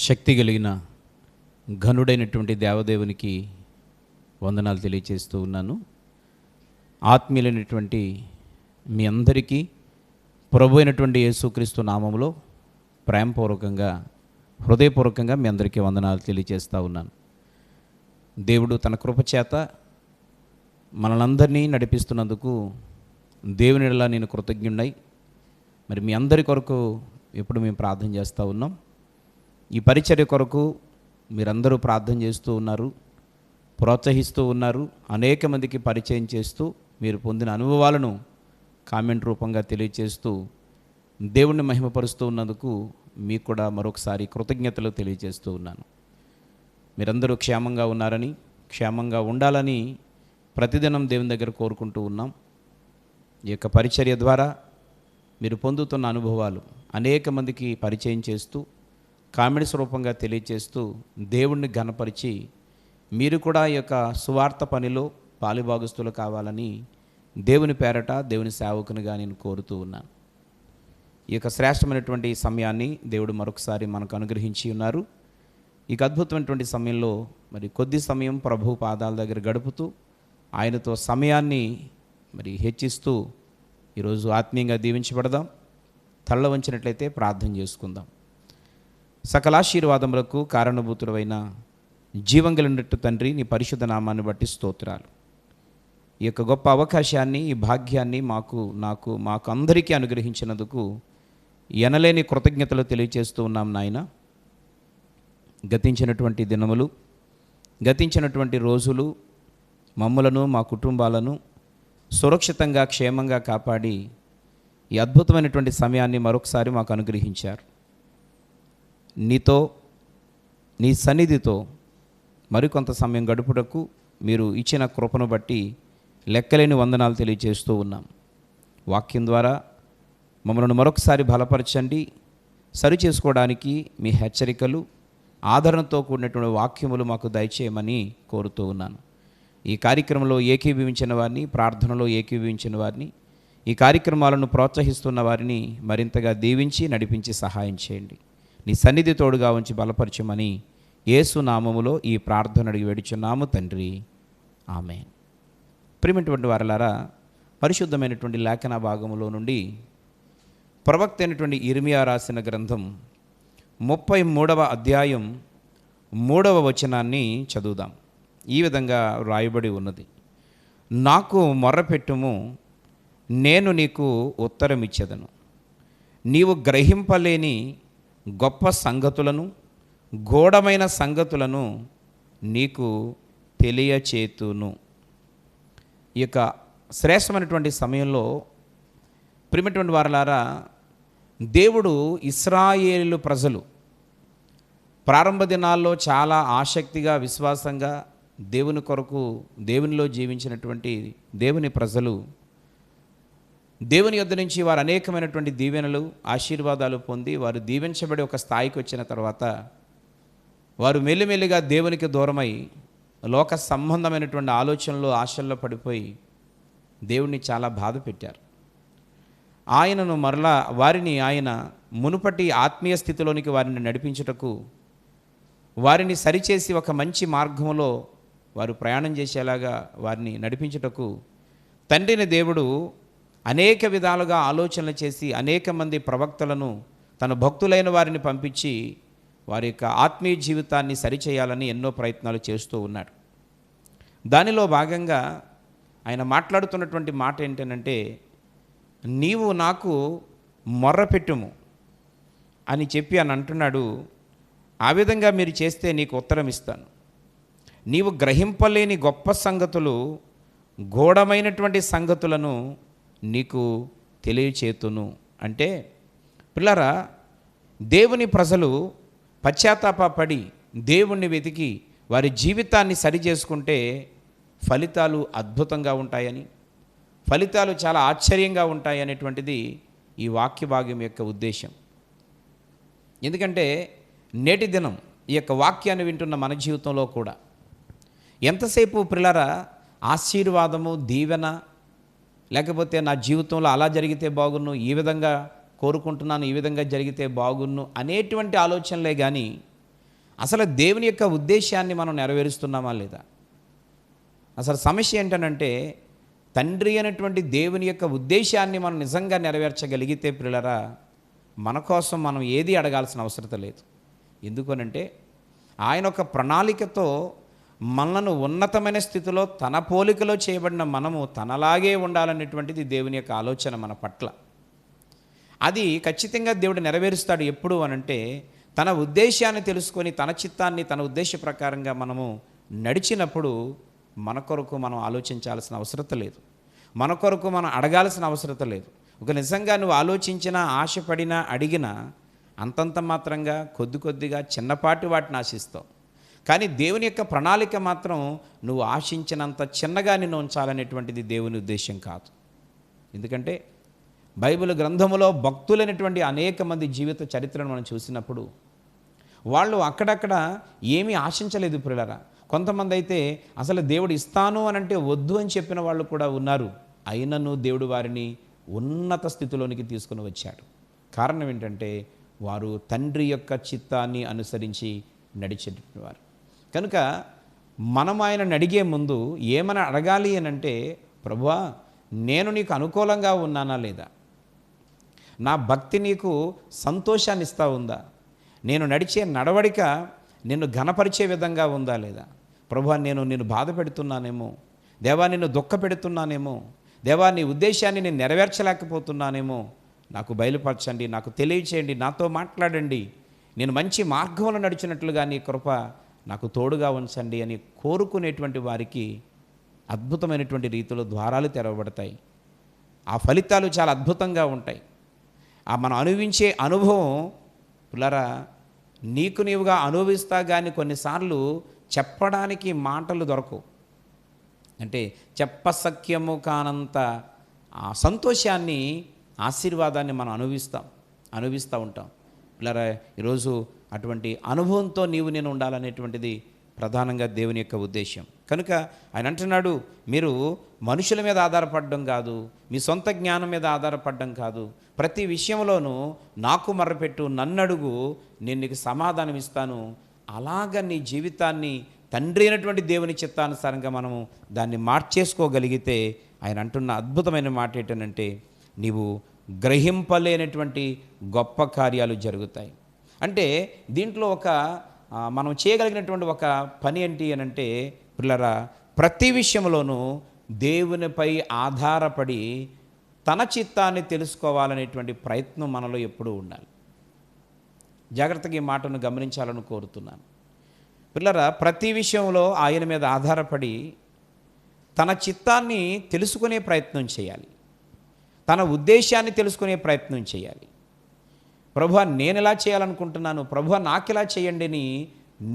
శక్తి కలిగిన ఘనుడైనటువంటి దేవదేవునికి వందనాలు తెలియజేస్తూ ఉన్నాను. ఆత్మీయులైనటువంటి మీ అందరికీ ప్రభు అయినటువంటి యేసుక్రీస్తు నామములో ప్రేమపూర్వకంగా హృదయపూర్వకంగా మీ అందరికీ వందనాలు తెలియజేస్తూ ఉన్నాను. దేవుడు తన కృపచేత మనలందరినీ నడిపిస్తున్నందుకు దేవుని ఎడల నేను కృతజ్ఞుడై మరి మీ అందరి కొరకు ఎప్పుడు మేము ప్రార్థన చేస్తూ ఉన్నాం. ఈ పరిచర్య కొరకు మీరందరూ ప్రార్థన చేస్తూ ఉన్నారు, ప్రోత్సహిస్తూ ఉన్నారు. అనేక మందికి పరిచయం చేస్తూ మీరు పొందిన అనుభవాలను కామెంట్ రూపంగా తెలియజేస్తూ దేవుణ్ణి మహిమపరుస్తూ ఉన్నందుకు మీకు కూడా మరొకసారి కృతజ్ఞతలు తెలియజేస్తూ ఉన్నాను. మీరందరూ క్షేమంగా ఉన్నారని, క్షేమంగా ఉండాలని ప్రతిదినం దేవుని దగ్గర కోరుకుంటూ ఉన్నాం. ఈ యొక్క పరిచర్య ద్వారా మీరు పొందుతున్న అనుభవాలు అనేక మందికి పరిచయం చేస్తూ కామెంట్స్ రూపంగా తెలియజేస్తూ దేవుణ్ణి ఘనపరిచి మీరు కూడా ఈ యొక్క సువార్త పనిలో పాలిభాగస్తులు కావాలని దేవుని పేరట దేవుని సేవకునిగా నేను కోరుతూ ఉన్నాను. ఈ యొక్క శ్రేష్టమైనటువంటి సమయాన్ని దేవుడు మరొకసారి మనకు అనుగ్రహించి ఉన్నారు. ఈ అద్భుతమైనటువంటి సమయంలో మరి కొద్ది సమయం ప్రభు పాదాల దగ్గర గడుపుతూ ఆయనతో సమయాన్ని మరి హెచ్చిస్తూ ఈరోజు ఆత్మీయంగా దీవించబడదాం. తల్ల వంచినట్లయితే ప్రార్థన చేసుకుందాం. సకలాశీర్వాదములకు కారణభూతుడైన జీవం కలిగినట్టు తండ్రి, నీ పరిశుద్ధ నామాన్ని బట్టి స్తోత్రాలు. ఈ యొక్క గొప్ప అవకాశాన్ని, ఈ భాగ్యాన్ని మాకు అందరికీ అనుగ్రహించినందుకు ఎనలేని కృతజ్ఞతలు తెలియజేస్తూ ఉన్నాం నాయన. గతించినటువంటి దినములు, గతించినటువంటి రోజులు మమ్ములను మా కుటుంబాలను సురక్షితంగా క్షేమంగా కాపాడి ఈ అద్భుతమైనటువంటి సమయాన్ని మరొకసారి మాకు అనుగ్రహించారు. నీతో, నీ సన్నిధితో మరికొంత సమయం గడుపుటకు మీరు ఇచ్చిన కృపను బట్టి లెక్కలేని వందనాలు తెలియజేస్తూ ఉన్నాం. వాక్యం ద్వారా మమ్మల్ని మరొకసారి బలపరచండి. సరిచేసుకోవడానికి మీ హెచ్చరికలు, ఆదరణతో కూడినటువంటి వాక్యములు మాకు దయచేయమని కోరుతూ ఉన్నాను. ఈ కార్యక్రమంలో ఏకీభవించిన వారిని, ప్రార్థనలో ఏకీభవించిన వారిని, ఈ కార్యక్రమాలను ప్రోత్సహిస్తున్న వారిని మరింతగా దీవించి నడిపించి సహాయం చేయండి. నీ సన్నిధి తోడుగా ఉంచి బలపరచమని యేసు నామములో ఈ ప్రార్థన అడిగి వేడుచున్నాము తండ్రి, ఆమేన్. ప్రియమైనటువంటి వారలారా, పరిశుద్ధమైనటువంటి లేఖన భాగములో నుండి ప్రవక్త అయినటువంటి ఇర్మియా రాసిన గ్రంథం 33వ అధ్యాయం 3వ వచనాన్ని చదువుదాం. ఈ విధంగా రాయబడి ఉన్నది: నాకు మొర్రపెట్టుము, నేను నీకు ఉత్తరమిచ్చేదను. నీవు గ్రహింపలేని గొప్ప సంగతులను, గూఢమైన సంగతులను నీకు తెలియచేతును. ఈ యొక్క శ్రేష్టమైనటువంటి సమయంలో ప్రియమైనటువంటి వారలారా, దేవుడు ఇశ్రాయేలు ప్రజలు ప్రారంభ దినాల్లో చాలా ఆసక్తిగా, విశ్వాసంగా దేవుని కొరకు, దేవునిలో జీవించినటువంటి దేవుని ప్రజలు దేవుని యొద్ద నుంచి వారు అనేకమైనటువంటి దీవెనలు, ఆశీర్వాదాలు పొంది వారు దీవించబడి ఒక స్థాయికి వచ్చిన తర్వాత వారు మెల్లిమెల్లిగా దేవునికి దూరమై లోక సంబంధమైనటువంటి ఆలోచనలు, ఆశల్లో పడిపోయి దేవుణ్ణి చాలా బాధ పెట్టారు. ఆయనను మరలా వారిని ఆయన మునుపటి ఆత్మీయ స్థితిలోనికి వారిని నడిపించుటకు, వారిని సరిచేసి ఒక మంచి మార్గంలో వారు ప్రయాణం చేసేలాగా వారిని నడిపించుటకు తండ్రిని దేవుడు అనేక విధాలుగా ఆలోచనలు చేసి అనేక మంది ప్రవక్తలను, తన భక్తులైన వారిని పంపించి వారి యొక్క ఆత్మీయ జీవితాన్ని సరిచేయాలని ఎన్నో ప్రయత్నాలు చేస్తూ ఉన్నాడు. దానిలో భాగంగా ఆయన మాట్లాడుతున్నటువంటి మాట ఏంటంటే, నీవు నాకు మొర్రపెట్టుము అని చెప్పి అని అంటున్నాడు. ఆ విధంగా మీరు చేస్తే నీకు ఉత్తరం ఇస్తాను. నీవు గ్రహింపలేని గొప్ప సంగతులు, గూఢమైనటువంటి సంగతులను నీకు తెలియచేతును. అంటే పిల్లరా, దేవుని ప్రజలు పశ్చాత్తాపడి దేవుణ్ణి వెతికి వారి జీవితాన్ని సరిచేసుకుంటే ఫలితాలు అద్భుతంగా ఉంటాయని, ఫలితాలు చాలా ఆశ్చర్యంగా ఉంటాయి అనేటువంటిది ఈ వాక్య భాగం యొక్క ఉద్దేశం. ఎందుకంటే నేటి దినం ఈ యొక్క వాక్యాన్ని వింటున్న మన జీవితంలో కూడా ఎంతసేపు పిల్లరా ఆశీర్వాదము, దీవెన, లేకపోతే నా జీవితంలో అలా జరిగితే బాగున్ను, ఈ విధంగా కోరుకుంటున్నాను, ఈ విధంగా జరిగితే బాగున్ను అనేటువంటి ఆలోచనలే కానీ అసలు దేవుని యొక్క ఉద్దేశాన్ని మనం నెరవేరుస్తున్నామా లేదా? అసలు సమస్య ఏంటనంటే తండ్రి అనేటువంటి దేవుని యొక్క ఉద్దేశాన్ని మనం నిజంగా నెరవేర్చగలిగితే ప్రియులారా, మన కోసం మనం ఏది అడగాల్సిన అవసరం లేదు. ఎందుకనంటే ఆయన ఒక ప్రణాళికతో మనలను ఉన్నతమైన స్థితిలో తన పోలికలో చేయబడిన మనము తనలాగే ఉండాలనేటువంటిది దేవుని యొక్క ఆలోచన మన పట్ల. అది ఖచ్చితంగా దేవుడు నెరవేరుస్తాడు. ఎప్పుడు అనంటే తన ఉద్దేశాన్ని తెలుసుకొని తన చిత్తాన్ని తన ఉద్దేశ ప్రకారంగా మనము నడిచినప్పుడు మన కొరకు మనం ఆలోచించాల్సిన అవసరం లేదు. మన కొరకు మనం అడగాల్సిన అవసరం లేదు. ఒక నిజంగా నువ్వు ఆలోచించినా, ఆశపడినా, అడిగినా అంతంత మాత్రంగా కొద్దిగా చిన్నపాటి వాటిని ఆశిస్తావు. కానీ దేవుని యొక్క ప్రణాళిక మాత్రం నువ్వు ఆశించినంత చిన్నగా నిన్ను ఉంచాలనేటువంటిది దేవుని ఉద్దేశం కాదు. ఎందుకంటే బైబిల్ గ్రంథములో భక్తులైనటువంటి అనేక మంది జీవిత చరిత్రను మనం చూసినప్పుడు వాళ్ళు అక్కడక్కడ ఏమీ ఆశించలేదు ప్రియులారా. కొంతమంది అయితే అసలు దేవుడు ఇస్తాను అనంటే వద్దు అని చెప్పిన వాళ్ళు కూడా ఉన్నారు. అయినను దేవుడు వారిని ఉన్నత స్థితిలోనికి తీసుకుని వచ్చాడు. కారణం ఏంటంటే వారు తండ్రి యొక్క చిత్తాన్ని అనుసరించి నడిచేటటువంటి వారు. కనుక మనం ఆయనను అడిగే ముందు ఏమని అడగాలి అని అంటే, ప్రభువా నేను నీకు అనుకూలంగా ఉన్నానా లేదా? నా భక్తి నీకు సంతోషాన్ని ఇస్తా ఉందా? నేను నడిచే నడవడిక నిన్ను ఘనపరిచే విధంగా ఉందా లేదా? ప్రభువా నిన్ను బాధ పెడుతున్నానేమో, దేవా నిన్ను దుఃఖ పెడుతున్నానేమో, దేవా నీ ఉద్దేశాన్ని నేను నెరవేర్చలేకపోతున్నానేమో, నాకు బయలుపరచండి, నాకు తెలియచేయండి, నాతో మాట్లాడండి, నేను మంచి మార్గంలో నడిచినట్లుగా నీ కృప నాకు తోడుగా ఉంచండి అని కోరుకునేటువంటి వారికి అద్భుతమైనటువంటి రీతిలో ద్వారాలు తెరవబడతాయి. ఆ ఫలితాలు చాలా అద్భుతంగా ఉంటాయి. ఆ మనం అనుభవించే అనుభవం పులరా నీకు నీవుగా అనుభవిస్తా కానీ కొన్నిసార్లు చెప్పడానికి మాటలు దొరకవు. అంటే చెప్పసఖ్యము కానంత ఆ సంతోషాన్ని, ఆశీర్వాదాన్ని మనం అనుభవిస్తూ ఉంటాం. పిల్లరా ఈరోజు అటువంటి అనుభవంతో నేను ఉండాలనేటువంటిది ప్రధానంగా దేవుని యొక్క ఉద్దేశం. కనుక ఆయన అంటున్నాడు, మీరు మనుషుల మీద ఆధారపడడం కాదు, మీ సొంత జ్ఞానం మీద ఆధారపడడం కాదు, ప్రతి విషయంలోనూ నాకు మర్రపెట్టు, నన్నడుగు, నేను నీకు సమాధానం ఇస్తాను. అలాగ నీ జీవితాన్ని తండ్రి అయినటువంటి దేవుని చిత్తానుసారంగా మనము దాన్ని మార్చేసుకోగలిగితే ఆయన అంటున్న అద్భుతమైన మాట ఏంటంటే, నీవు గ్రహింపలేనటువంటి గొప్ప కార్యాలు జరుగుతాయి. అంటే దీంట్లో మనం చేయగలిగినటువంటి ఒక పని ఏంటి అని అంటే పిల్లరా, ప్రతి విషయంలోనూ దేవునిపై ఆధారపడి తన చిత్తాన్ని తెలుసుకోవాలనేటువంటి ప్రయత్నం మనలో ఎప్పుడూ ఉండాలి. జాగ్రత్తగా ఈ మాటను గమనించాలని కోరుతున్నాను. పిల్లరా, ప్రతి విషయంలో ఆయన మీద ఆధారపడి తన చిత్తాన్ని తెలుసుకునే ప్రయత్నం చేయాలి, తన ఉద్దేశాన్ని తెలుసుకునే ప్రయత్నం చేయాలి. ప్రభువా నేను ఎలా చేయాలనుకుంటున్నాను, ప్రభువా నాకు ఇలా చేయండి అని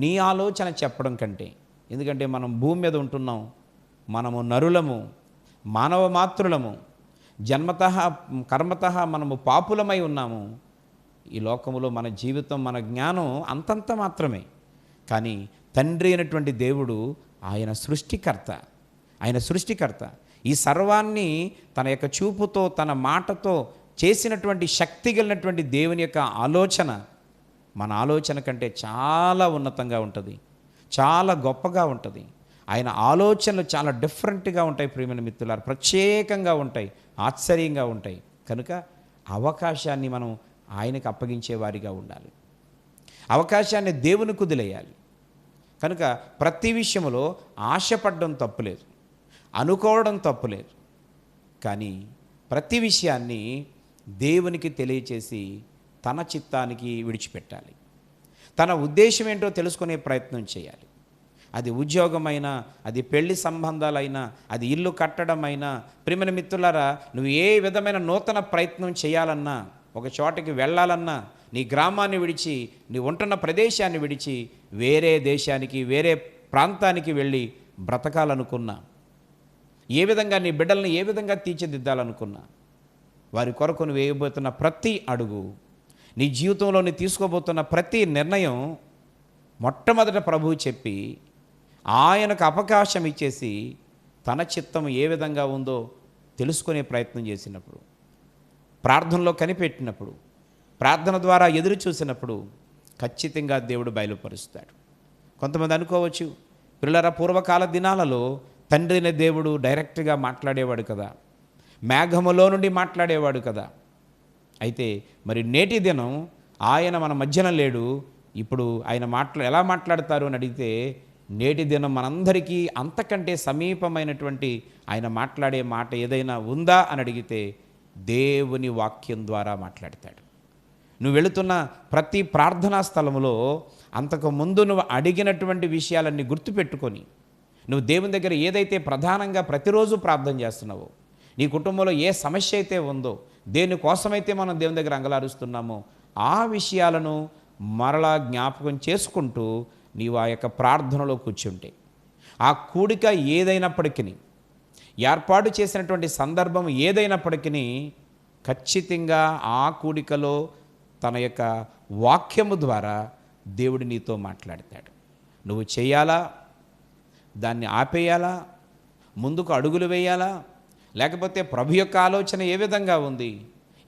నీ ఆలోచన చెప్పడం కంటే, ఎందుకంటే మనం భూమి మీద ఉంటున్నాం, మనము నరులము, మానవ మాతృలము, జన్మతః కర్మతః మనము పాపులమై ఉన్నాము. ఈ లోకములో మన జీవితం, మన జ్ఞానం అంతంత మాత్రమే. కానీ తండ్రి అయినటువంటి దేవుడు ఆయన సృష్టికర్త. ఈ సర్వాన్ని తన యొక్క చూపుతో, తన మాటతో చేసినటువంటి శక్తి కలిగినటువంటి దేవుని యొక్క ఆలోచన మన ఆలోచన కంటే చాలా ఉన్నతంగా ఉంటుంది, చాలా గొప్పగా ఉంటుంది. ఆయన ఆలోచనలు చాలా డిఫరెంట్గా ఉంటాయి ప్రియమైన మిత్రులారా, ప్రత్యేకంగా ఉంటాయి, ఆశ్చర్యంగా ఉంటాయి. కనుక అవకాశాన్ని మనం ఆయనకు అప్పగించే వారిగా ఉండాలి, అవకాశాన్ని దేవునికి వదిలేయాలి. కనుక ప్రతి విషయంలో ఆశపడడం తప్పులేదు, అనుకోవడం తప్పులేదు. కానీ ప్రతి విషయాన్ని దేవునికి తెలియచేసి తన చిత్తానికి విడిచిపెట్టాలి, తన ఉద్దేశం ఏంటో తెలుసుకునే ప్రయత్నం చేయాలి. అది ఉద్యోగమైనా, అది పెళ్లి సంబంధాలైనా, అది ఇల్లు కట్టడమైనా. ప్రియమైన మిత్రులారా, నువ్వు ఏ విధమైన నూతన ప్రయత్నం చేయాలన్నా, ఒక చోటకి వెళ్ళాలన్నా, నీ గ్రామాన్ని విడిచి, నీ ఉంటున్న ప్రదేశాన్ని విడిచి వేరే దేశానికి, వేరే ప్రాంతానికి వెళ్ళి బ్రతకాలనుకున్నా, ఏ విధంగా నీ బిడ్డలను ఏ విధంగా తీర్చిదిద్దాలనుకున్నా, వారి కొరకు నువ్వు వేయబోతున్న ప్రతి అడుగు, నీ జీవితంలో నీ తీసుకోబోతున్న ప్రతి నిర్ణయం మొట్టమొదట ప్రభువు చెప్పి ఆయనకు అవకాశం ఇచ్చేసి తన చిత్తం ఏ విధంగా ఉందో తెలుసుకునే ప్రయత్నం చేసినప్పుడు, ప్రార్థనలో కనిపెట్టినప్పుడు, ప్రార్థన ద్వారా ఎదురు చూసినప్పుడు ఖచ్చితంగా దేవుడు బయలుపరుస్తాడు. కొంతమంది అనుకోవచ్చు, పిల్లల పూర్వకాల దినాలలో తండ్రి అనే దేవుడు డైరెక్ట్గా మాట్లాడేవాడు కదా, మేఘములో నుండి మాట్లాడేవాడు కదా. అయితే మరి నేటి దినం ఆయన మన మధ్యన లేడు. ఇప్పుడు ఆయన ఎలా మాట్లాడతారు అని అడిగితే, నేటి దినం మనందరికీ అంతకంటే సమీపమైనటువంటి ఆయన మాట్లాడే మాట ఏదైనా ఉందా అని అడిగితే దేవుని వాక్యం ద్వారా మాట్లాడతాడు. నువ్వు వెళుతున్న ప్రతి ప్రార్థనా స్థలంలో అంతకు ముందు నువ్వు అడిగినటువంటి విషయాలన్నీ గుర్తుపెట్టుకొని, నువ్వు దేవుని దగ్గర ఏదైతే ప్రధానంగా ప్రతిరోజు ప్రార్థన చేస్తున్నావో, నీ కుటుంబంలో ఏ సమస్య అయితే ఉందో, దేనికోసమైతే మనం దేవుని దగ్గర అంగలారుస్తున్నామో ఆ విషయాలను మరలా జ్ఞాపకం చేసుకుంటూ నీవు ఆ యొక్క ప్రార్థనలో కూర్చుంటే, ఆ కూడిక ఏదైనప్పటికీ, ఏర్పాటు చేసినటువంటి సందర్భం ఏదైనప్పటికీ ఖచ్చితంగా ఆ కూడికలో తన యొక్క వాక్యము ద్వారా దేవుడు నీతో మాట్లాడతాడు. నువ్వు చేయాలా, దాన్ని ఆపేయాలా, ముందుకు అడుగులు వేయాలా, లేకపోతే ప్రభు యొక్క ఆలోచన ఏ విధంగా ఉంది,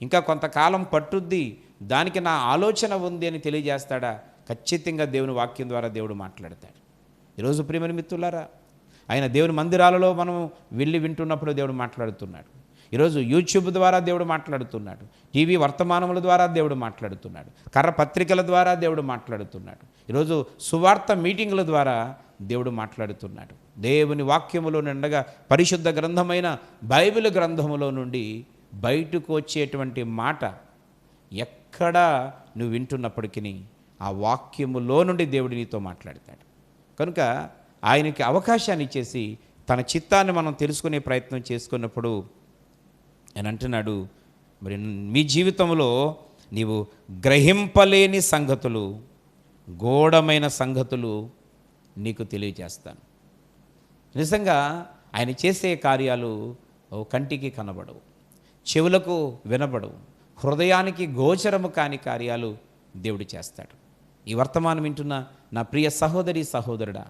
ఇంకా కొంతకాలం పట్టుద్ది, దానికి నా ఆలోచన ఉంది అని తెలియజేస్తాడా? ఖచ్చితంగా దేవుని వాక్యం ద్వారా దేవుడు మాట్లాడతాడు. ఈరోజు ప్రియమైన మిత్రులారా, ఆయన దేవుని మందిరాలలో మనం వెళ్ళి వింటున్నప్పుడు దేవుడు మాట్లాడుతున్నాడు. ఈరోజు యూట్యూబ్ ద్వారా దేవుడు మాట్లాడుతున్నాడు, టీవీ వర్తమానముల ద్వారా దేవుడు మాట్లాడుతున్నాడు, కర్ర పత్రికల ద్వారా దేవుడు మాట్లాడుతున్నాడు, ఈరోజు సువార్త మీటింగుల ద్వారా దేవుడు మాట్లాడుతున్నాడు. దేవుని వాక్యములో నిండగా పరిశుద్ధ గ్రంథమైన బైబిల్ గ్రంథములో నుండి బయటకు వచ్చేటువంటి మాట ఎక్కడ నువ్వు వింటున్నప్పటికీ ఆ వాక్యములో నుండి దేవుడు నీతో మాట్లాడతాడు. కనుక ఆయనకి అవకాశాన్ని ఇచ్చేసి తన చిత్తాన్ని మనం తెలుసుకునే ప్రయత్నం చేసుకున్నప్పుడు ఆయన అంటున్నాడు, మరి మీ జీవితంలో నీవు గ్రహింపలేని సంగతులు, గూఢమైన సంగతులు నీకు తెలియజేస్తాను. నిజంగా ఆయన చేసే కార్యాలు కంటికి కనబడవు, చెవులకు వినబడవు, హృదయానికి గోచరము కాని కార్యాలు దేవుడు చేస్తాడు. ఈ వర్తమానం వింటున్న నా ప్రియ సహోదరి సహోదరుడా,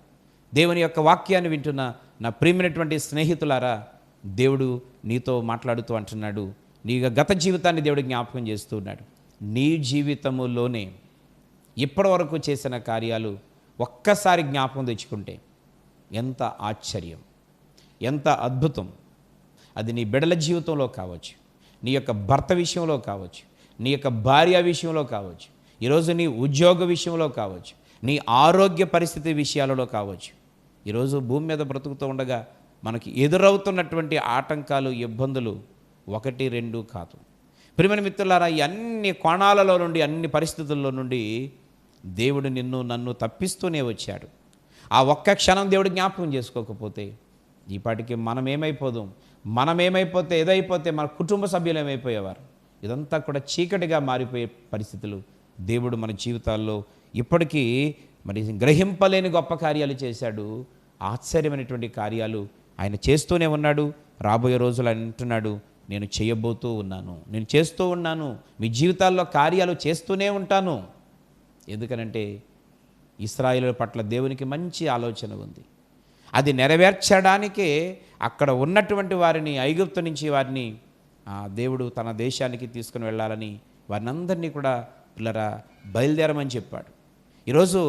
దేవుని యొక్క వాక్యాన్ని వింటున్న నా ప్రియమైనటువంటి స్నేహితులారా, దేవుడు నీతో మాట్లాడుతూ అంటున్నాడు, నీ గత జీవితాన్ని దేవుడు జ్ఞాపకం చేస్తూ ఉన్నాడు. నీ జీవితములోనే ఇప్పటి వరకు చేసిన కార్యాలు ఒక్కసారి జ్ఞాపకం తెచ్చుకుంటే ఎంత ఆశ్చర్యం, ఎంత అద్భుతం. అది నీ బిడ్డల జీవితంలో కావచ్చు, నీ యొక్క భర్త విషయంలో కావచ్చు, నీ యొక్క భార్య విషయంలో కావచ్చు, ఈరోజు నీ ఉద్యోగ విషయంలో కావచ్చు, నీ ఆరోగ్య పరిస్థితి విషయాలలో కావచ్చు. ఈరోజు భూమి మీద బ్రతుకుతూ ఉండగా మనకి ఎదురవుతున్నటువంటి ఆటంకాలు, ఇబ్బందులు 1, 2 కాదు. ప్రియమైన మిత్రులారా, ఈ అన్ని కోణాలలో నుండి, అన్ని పరిస్థితుల్లో నుండి దేవుడు నిన్ను నన్ను తప్పిస్తూనే వచ్చాడు. ఆ ఒక్క క్షణం దేవుడు జ్ఞాపకం చేసుకోకపోతే ఈపాటికి మనమేమైపోతే ఏదైపోతే మన కుటుంబ సభ్యులు ఏమైపోయేవారు. ఇదంతా కూడా చీకటిగా మారిపోయే పరిస్థితులు దేవుడు మన జీవితాల్లో ఇప్పటికీ మరి గ్రహింపలేని గొప్ప కార్యాలు చేశాడు. ఆశ్చర్యమైనటువంటి కార్యాలు ఆయన చేస్తూనే ఉన్నాడు. రాబోయే రోజులు ఆయన అంటున్నాడు, నేను చేయబోతూ ఉన్నాను, నేను చేస్తూ ఉన్నాను, మీ జీవితాల్లో కార్యాలు చేస్తూనే ఉంటాను. ఎందుకనంటే ఇశ్రాయేలు పట్ల దేవునికి మంచి ఆలోచన ఉంది. అది నెరవేర్చడానికే అక్కడ ఉన్నటువంటి వారిని, ఐగుప్తు నుంచి వారిని దేవుడు తన దేశానికి తీసుకుని వెళ్ళాలని వారిని అందరినీ కూడా పిల్లరా బయలుదేరమని చెప్పాడు. ఈరోజు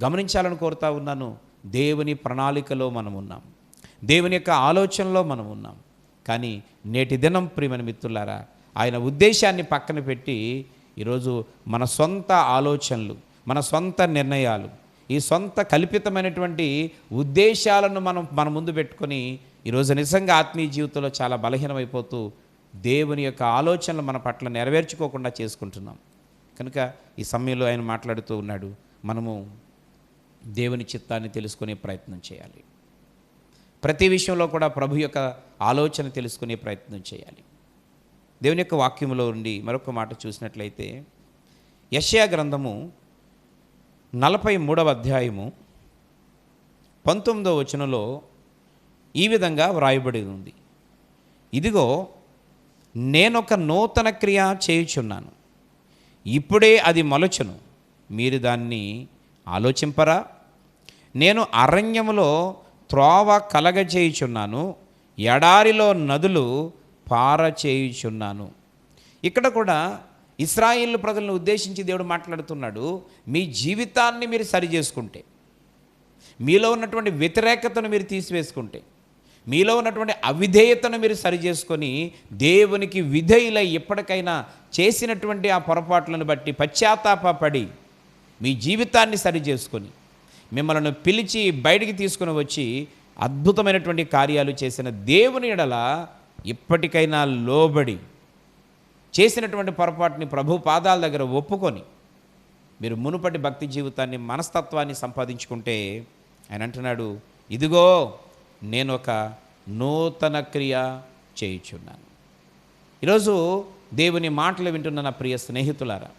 గమనించాలని కోరుతా ఉన్నాను, దేవుని ప్రణాళికలో మనం ఉన్నాం, దేవుని యొక్క ఆలోచనలో మనం ఉన్నాం. కానీ నేటి దినం ప్రియమైన మిత్రులారా, ఆయన ఉద్దేశాన్ని పక్కన పెట్టి ఈరోజు మన సొంత ఆలోచనలు, మన సొంత నిర్ణయాలు, ఈ సొంత కల్పితమైనటువంటి ఉద్దేశాలను మన ముందు పెట్టుకొని ఈరోజు నిజంగా ఆత్మీయ జీవితంలో చాలా బలహీనమైపోతూ దేవుని యొక్క ఆలోచనలు మన పట్ల నెరవేర్చుకోకుండా చేసుకుంటున్నాం. కనుక ఈ సమయంలో ఆయన మాట్లాడుతూ ఉన్నాడు, మనము దేవుని చిత్తాన్ని తెలుసుకునే ప్రయత్నం చేయాలి. ప్రతి విషయంలో కూడా ప్రభు యొక్క ఆలోచన తెలుసుకునే ప్రయత్నం చేయాలి. దేవుని యొక్క వాక్యంలో ఉండి మరొక మాట చూసినట్లయితే, యెషయా గ్రంథము 43వ అధ్యాయము 19వ వచనంలో ఈ విధంగా వ్రాయబడి ఉంది, ఇదిగో నేనొక నూతన క్రియ చేయుచున్నాను, ఇప్పుడే అది మొలచును, మీరు దాన్ని ఆలోచింపరా? నేను అరణ్యములో త్రోవ కలగజేయుచున్నాను, ఎడారిలో నదులు పారచేయుచున్నాను. ఇక్కడ కూడా ఇశ్రాయేలు ప్రజలను ఉద్దేశించి దేవుడు మాట్లాడుతున్నాడు. మీ జీవితాన్ని మీరు సరి చేసుకుంటే, మీలో ఉన్నటువంటి వ్యతిరేకతను మీరు తీసివేసుకుంటే, మీలో ఉన్నటువంటి అవిధేయతను మీరు సరి చేసుకొని దేవునికి విధేయులై ఎప్పటికైనా చేసినటువంటి ఆ పొరపాట్లను బట్టి పశ్చాత్తాపడి మీ జీవితాన్ని సరి చేసుకొని మిమ్మల్ని పిలిచి బయటికి తీసుకుని వచ్చి అద్భుతమైనటువంటి కార్యాలు చేసిన దేవుని ఎడల ఇప్పటికైనా లోబడి చేసినటువంటి పొరపాటుని ప్రభు పాదాల దగ్గర ఒప్పుకొని మీరు మునుపటి భక్తి జీవితాన్ని, మనస్తత్వాన్ని సంపాదించుకుంటే ఆయన అంటున్నాడు, ఇదిగో నేను ఒక నూతన క్రియ చేయుచున్నాను. ఈరోజు దేవుని మాటలు వింటున్న నా ప్రియ స్నేహితులారా,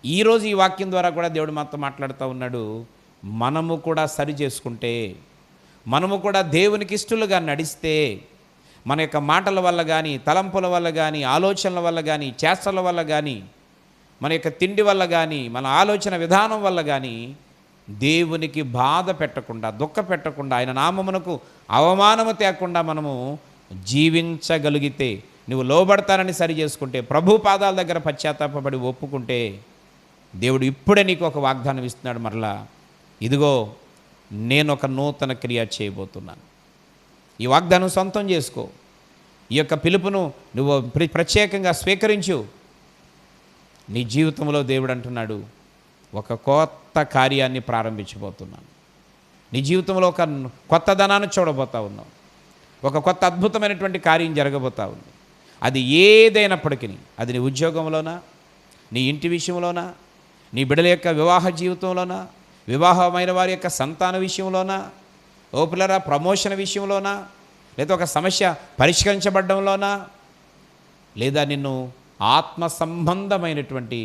ఈరోజు ఈ వాక్యం ద్వారా కూడా దేవుడు మాతో మాట్లాడుతూ ఉన్నాడు. మనము కూడా సరి చేసుకుంటే, మనము కూడా దేవునికి ఇష్టలుగా నడిస్తే, మన యొక్క మాటల వల్ల కానీ, తలంపుల వల్ల కానీ, ఆలోచనల వల్ల కానీ, చేష్టల వల్ల కానీ, మన యొక్క తిండి వల్ల కానీ, మన ఆలోచన విధానం వల్ల కానీ దేవునికి బాధ పెట్టకుండా, దుఃఖ పెట్టకుండా, ఆయన నామమునకు అవమానము తేకుండా మనము జీవించగలిగితే, నువ్వు లోబడతానని సరి చేసుకుంటే, ప్రభు పాదాల దగ్గర పశ్చాత్తాపడి ఒప్పుకుంటే, దేవుడు ఇప్పుడే నీకు ఒక వాగ్దానం ఇస్తున్నాడు. మరలా ఇదిగో నేను ఒక నూతన క్రియ చేయబోతున్నాను. ఈ వాగ్దానం సొంతం చేసుకో. ఈ యొక్క పిలుపును నువ్వు ప్రత్యేకంగా స్వీకరించు. నీ జీవితంలో దేవుడు అంటున్నాడు, ఒక కొత్త కార్యాన్ని ప్రారంభించబోతున్నాను. నీ జీవితంలో ఒక కొత్త ధనాన్ని చూడబోతా ఉన్నావు. ఒక కొత్త అద్భుతమైనటువంటి కార్యం జరగబోతా ఉంది. అది ఏదైనప్పటికీ, అది నీ ఉద్యోగంలోనా, నీ ఇంటి విషయంలోనా, నీ బిడ్డల యొక్క వివాహ జీవితంలోనా, వివాహమైన వారి యొక్క సంతాన విషయంలోనా, ఓపిలరా ప్రమోషన్ విషయంలోనా, లేదా ఒక సమస్య పరిష్కరించబడడంలోనా, లేదా నిన్ను ఆత్మ సంబంధమైనటువంటి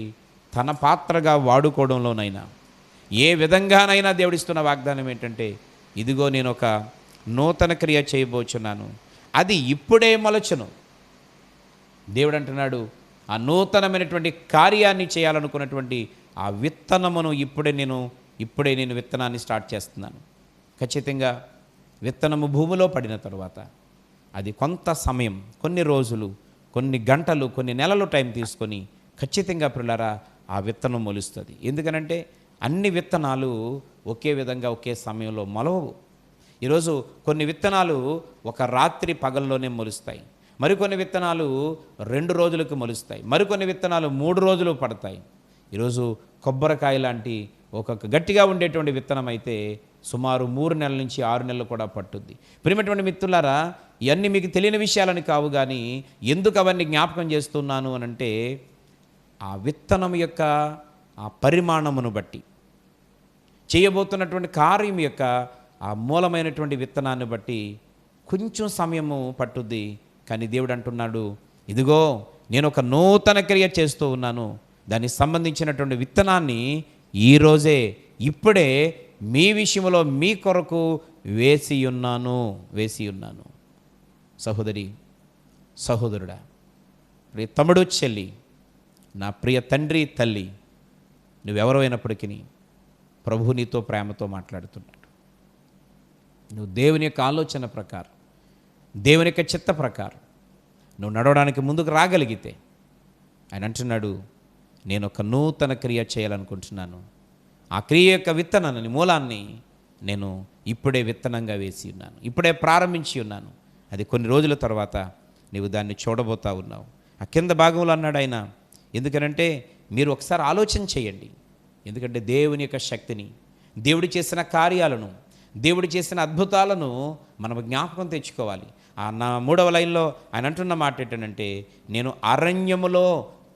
తన పాత్రగా వాడుకోవడంలోనైనా, ఏ విధంగానైనా దేవుడిస్తున్న వాగ్దానం ఏంటంటే, ఇదిగో నేను ఒక నూతన క్రియ చేయబోచున్నాను, అది ఇప్పుడే మొలచును. దేవుడు అంటున్నాడు, ఆ నూతనమైనటువంటి కార్యాన్ని చేయాలనుకున్నటువంటి ఆ విత్తనమును ఇప్పుడే నేను విత్తనాన్ని స్టార్ట్ చేస్తున్నాను. ఖచ్చితంగా విత్తనము భూమిలో పడిన తర్వాత అది కొంత సమయం, కొన్ని రోజులు, కొన్ని గంటలు, కొన్ని నెలలు టైం తీసుకొని ఖచ్చితంగా పిల్లరా ఆ విత్తనం మొలుస్తుంది. ఎందుకనంటే అన్ని విత్తనాలు ఒకే విధంగా ఒకే సమయంలో మొలవవు. ఈరోజు కొన్ని విత్తనాలు ఒక రాత్రి పగల్లోనే మొలుస్తాయి, మరికొన్ని విత్తనాలు 2 రోజులకు మొలుస్తాయి, మరికొన్ని విత్తనాలు 3 రోజులు పడతాయి. ఈరోజు కొబ్బరికాయ లాంటి ఒక గట్టిగా ఉండేటువంటి విత్తనం అయితే సుమారు 3 నెలల నుంచి 6 నెలలు కూడా పట్టుద్ది. ప్రియమైనటువంటి మిత్రులారా, ఇవన్నీ మీకు తెలియని విషయాలని కావు, కానీ ఎందుకు అవన్నీ జ్ఞాపకం చేస్తున్నాను అనంటే, ఆ విత్తనం యొక్క ఆ పరిమాణమును బట్టి, చేయబోతున్నటువంటి కార్యం యొక్క ఆ మూలమైనటువంటి విత్తనాన్ని బట్టి కొంచెం సమయము పట్టుద్ది. కానీ దేవుడు అంటున్నాడు, ఇదిగో నేను ఒక నూతన క్రియ చేస్తూ ఉన్నాను, దానికి సంబంధించినటువంటి విత్తనాన్ని ఈరోజే ఇప్పుడే మీ విషయంలో మీ కొరకు వేసి ఉన్నాను. సహోదరి, సహోదరుడా, ప్రియ తమ్ముడు, చెల్లి, నా ప్రియ తండ్రి, తల్లి, నువ్వెవరో అయినప్పటికీ ప్రభు నీతో ప్రేమతో మాట్లాడుతున్నాడు. నువ్వు దేవుని యొక్క ఆలోచన ప్రకారం, దేవుని యొక్క చిత్త ప్రకారం నువ్వు నడవడానికి ముందుకు రాగలిగితే ఆయన అంటున్నాడు, నేను ఒక నూతన క్రియ చేయాలనుకుంటున్నాను. ఆ క్రియ యొక్క విత్తనాన్ని, మూలాన్ని నేను ఇప్పుడే విత్తనంగా వేసి ఉన్నాను, ఇప్పుడే ప్రారంభించి ఉన్నాను. అది కొన్ని రోజుల తర్వాత నీవు దాన్ని చూడబోతా ఉన్నావు. ఆ కింద భాగంలో అన్నాడు ఆయన, ఎందుకనంటే మీరు ఒకసారి ఆలోచన చేయండి. ఎందుకంటే దేవుని యొక్క శక్తిని, దేవుడు చేసిన కార్యాలను, దేవుడు చేసిన అద్భుతాలను మనం జ్ఞాపకం తెచ్చుకోవాలి. నా 3వ లైన్లో ఆయన అంటున్న మాట ఏంటంటే, నేను అరణ్యములో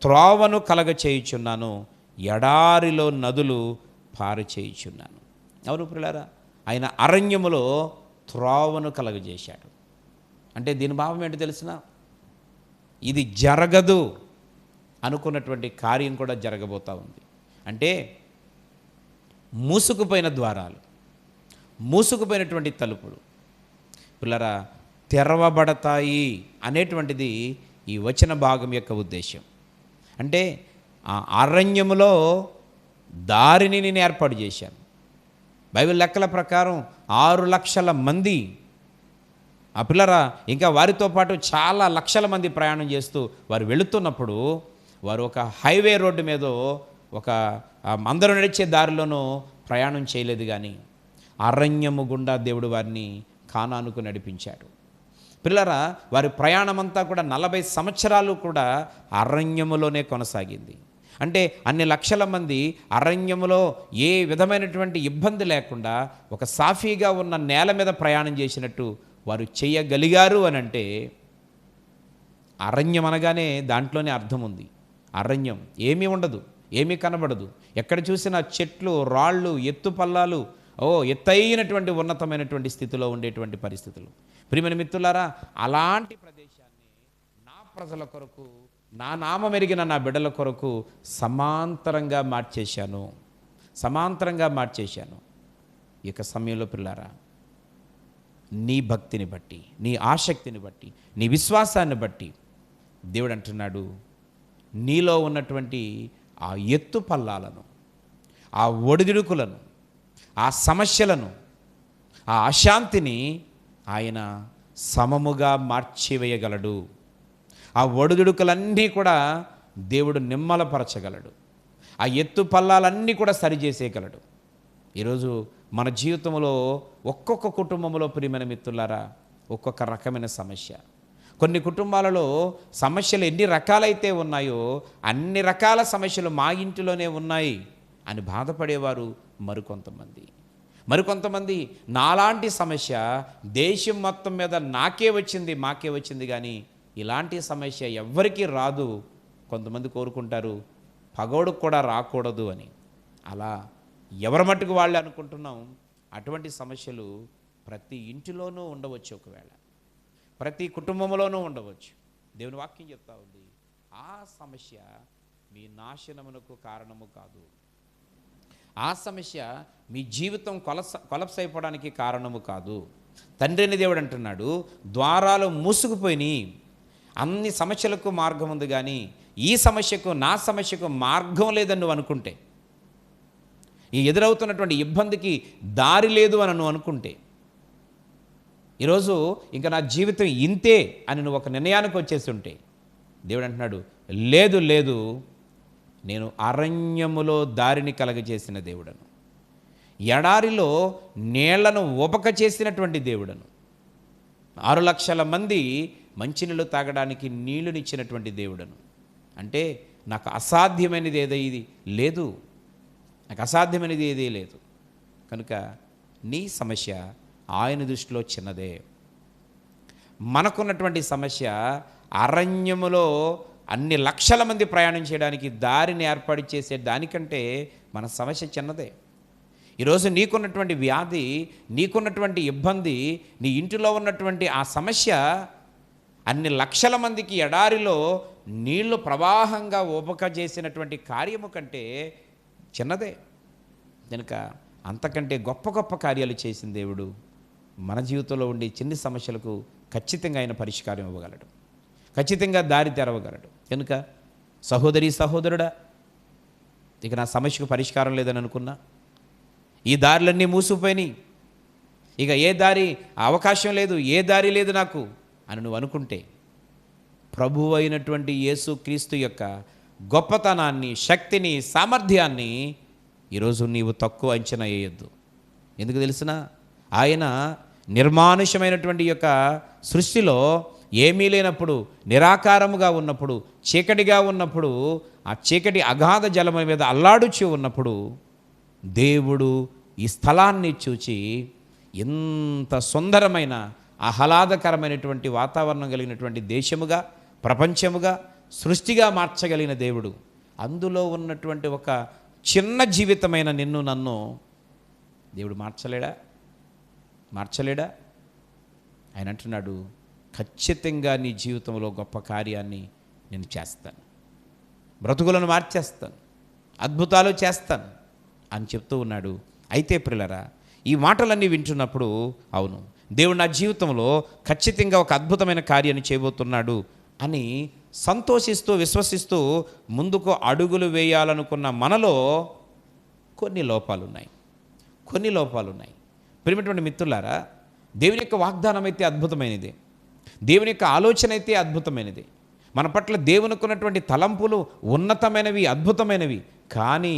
త్రోవను కలగ చేయుచున్నాను, ఎడారిలో నదులు పారచేయుచున్నాను. అవును ప్రియులారా, ఆయన అరణ్యములో త్రోవను కలగజేశాడు. అంటే దీని భావం ఏంటో తెలిసిన, ఇది జరగదు అనుకున్నటువంటి కార్యం కూడా జరగబోతూ ఉంది. అంటే మూసుకుపోయిన ద్వారాలు, మూసుకుపోయినటువంటి తలుపులు పిల్లరా తెరవబడతాయి అనేటువంటిది ఈ వచన భాగం యొక్క ఉద్దేశం. అంటే ఆ అరణ్యములో దారిని నేను ఏర్పాటు చేశాను. బైబిల్ లెక్కల ప్రకారం 6 లక్షల మంది ఆ పిల్లరా, ఇంకా వారితో పాటు చాలా లక్షల మంది ప్రయాణం చేస్తూ వారు వెళుతున్నప్పుడు వారు ఒక హైవే రోడ్డు మీదో ఒక అందరూ నడిచే దారిలోనూ ప్రయాణం చేయలేదు, కానీ అరణ్యము గుండా దేవుడు వారిని కానానుకు నడిపించాడు. పిల్లరా, వారి ప్రయాణమంతా కూడా 40 సంవత్సరాలు కూడా అరణ్యములోనే కొనసాగింది. అంటే అన్ని లక్షల మంది అరణ్యములో ఏ విధమైనటువంటి ఇబ్బంది లేకుండా ఒక సాఫీగా ఉన్న నేల మీద ప్రయాణం చేసినట్టు వారు చేయగలిగారు అని అంటే, అరణ్యం అనగానే దాంట్లోనే అర్థం ఉంది. అరణ్యం ఏమీ ఉండదు, ఏమీ కనబడదు, ఎక్కడ చూసినా చెట్లు, రాళ్ళు, ఎత్తు పల్లాలు, ఎత్తైనటువంటి ఉన్నతమైనటువంటి స్థితిలో ఉండేటువంటి పరిస్థితులు. ప్రియమైన మిత్రులారా, అలాంటి ప్రదేశాన్ని నా ప్రజల కొరకు, నా నామం ఎరిగిన నా బిడ్డల కొరకు సమాంతరంగా మార్చేశాను. ఇక సమయంలో పిల్లారా, నీ భక్తిని బట్టి, నీ ఆసక్తిని బట్టి, నీ విశ్వాసాన్ని బట్టి దేవుడు అంటున్నాడు, నీలో ఉన్నటువంటి ఆ ఎత్తు పల్లాలను, ఆ ఒడిదుడుకులను, ఆ సమస్యలను, ఆ అశాంతిని ఆయన సమముగా మార్చివేయగలడు. ఆ ఒడిదుడుకులన్నీ కూడా దేవుడు నిమ్మలపరచగలడు. ఆ ఎత్తు పల్లాలన్నీ కూడా సరిచేసేయగలడు. ఈరోజు మన జీవితంలో ఒక్కొక్క కుటుంబంలో ప్రియమైన మిత్రులారా ఒక్కొక్క రకమైన సమస్య. కొన్ని కుటుంబాలలో సమస్యలు ఎన్ని రకాలైతే ఉన్నాయో అన్ని రకాల సమస్యలు మా ఇంటిలోనే ఉన్నాయి అని బాధపడేవారు మరికొంతమంది నాలాంటి సమస్య దేశం మొత్తం మీద మాకే వచ్చింది కానీ ఇలాంటి సమస్య ఎవ్వరికీ రాదు. కొంతమంది కోరుకుంటారు పగోడుకు కూడా రాకూడదు అని. అలా ఎవరి మట్టుకు వాళ్ళు అనుకుంటున్నాం. అటువంటి సమస్యలు ప్రతి ఇంటిలోనూ ఉండవచ్చు, ఒకవేళ ప్రతి కుటుంబంలోనూ ఉండవచ్చు. దేవుని వాక్యం చెప్తా ఉంది, ఆ సమస్య మీ నాశనమునకు కారణము కాదు, ఆ సమస్య మీ జీవితం కొలప్స్ అయిపోవడానికి కారణము కాదు. తండ్రిని దేవుడు అంటున్నాడు, ద్వారాలు మూసుకుపోయినాయి, అన్ని సమస్యలకు మార్గం ఉంది, కానీ ఈ సమస్యకు, నా సమస్యకు మార్గం లేదని నువ్వు అనుకుంటే, ఈ ఎదురవుతున్నటువంటి ఇబ్బందికి దారి లేదు అని నువ్వు అనుకుంటే, ఈరోజు ఇంకా నా జీవితం ఇంతే అని నువ్వు ఒక నిర్ణయానికి వచ్చేసి ఉంటే, దేవుడు అంటున్నాడు, లేదు, నేను అరణ్యములో దారిని కలగజేసిన దేవుడను, ఎడారిలో నీళ్లను ఉపక చేసినటువంటి దేవుడను, 6 లక్షల మంది మంచినీళ్ళు తాగడానికి నీళ్లునిచ్చినటువంటి దేవుడను. అంటే నాకు అసాధ్యమైనది ఏదీ లేదు. కనుక నీ సమస్య ఆయన దృష్టిలో చిన్నదే. మనకున్నటువంటి సమస్య అరణ్యములో అన్ని లక్షల మంది ప్రయాణం చేయడానికి దారిని ఏర్పాటు చేసే దానికంటే మన సమస్య చిన్నదే. ఈరోజు నీకున్నటువంటి వ్యాధి, నీకున్నటువంటి ఇబ్బంది, నీ ఇంటిలో ఉన్నటువంటి ఆ సమస్య అన్ని లక్షల మందికి ఎడారిలో నీళ్లు ప్రవాహంగా ఉపక చేసినటువంటి కార్యము కంటే చిన్నదే. కనుక అంతకంటే గొప్ప కార్యాలు చేసిన దేవుడు మన జీవితంలో ఉండే చిన్ని సమస్యలకు ఖచ్చితంగా ఆయన పరిష్కారం ఇవ్వగలడు, ఖచ్చితంగా దారి తెరవగలడు. కనుక సహోదరి, సహోదరుడా, ఇక నా సమస్యకు పరిష్కారం లేదని అనుకున్నా, ఈ దారులన్నీ మూసిపోయినాయి, ఇక ఏ దారి అవకాశం లేదు, ఏ దారి లేదు నాకు అని నువ్వు అనుకుంటే, ప్రభువు అయినటువంటి యేసుక్రీస్తు యొక్క గొప్పతనాన్ని, శక్తిని, సామర్థ్యాన్ని ఈరోజు నీవు తక్కువ అంచనా వేయొద్దు. ఎందుకు తెలిసిన, ఆయన నిర్మానుషమైనటువంటి యొక్క సృష్టిలో ఏమీ లేనప్పుడు, నిరాకారముగా ఉన్నప్పుడు, చీకటిగా ఉన్నప్పుడు, ఆ చీకటి అగాధ జలముల మీద అల్లాడుచూ ఉన్నప్పుడు దేవుడు ఈ స్థలాన్ని చూచి ఎంత సుందరమైన ఆహ్లాదకరమైనటువంటి వాతావరణం కలిగినటువంటి దేశముగా, ప్రపంచముగా, సృష్టిగా మార్చగలిగిన దేవుడు, అందులో ఉన్నటువంటి ఒక చిన్న జీవితమైన నిన్ను, నన్ను దేవుడు మార్చలేడా? ఆయన అంటున్నాడు, ఖచ్చితంగా నీ జీవితంలో గొప్ప కార్యాన్ని నేను చేస్తాను, బ్రతుకులను మార్చేస్తాను, అద్భుతాలు చేస్తాను అని చెప్తూ ఉన్నాడు. అయితే ప్రియులారా, ఈ మాటలన్నీ వింటున్నప్పుడు, అవును, దేవుడు నా జీవితంలో ఖచ్చితంగా ఒక అద్భుతమైన కార్యాన్ని చేయబోతున్నాడు అని సంతోషిస్తూ, విశ్వసిస్తూ ముందుకు అడుగులు వేయాలనుకున్న మనలో కొన్ని లోపాలు ఉన్నాయి. ప్రియమైనటువంటి మిత్రులారా, దేవుని యొక్క వాగ్దానం అయితే అద్భుతమైనది, దేవుని యొక్క ఆలోచన అయితే అద్భుతమైనది. మన పట్ల దేవునికి ఉన్నటువంటి తలంపులు ఉన్నతమైనవి, అద్భుతమైనవి. కానీ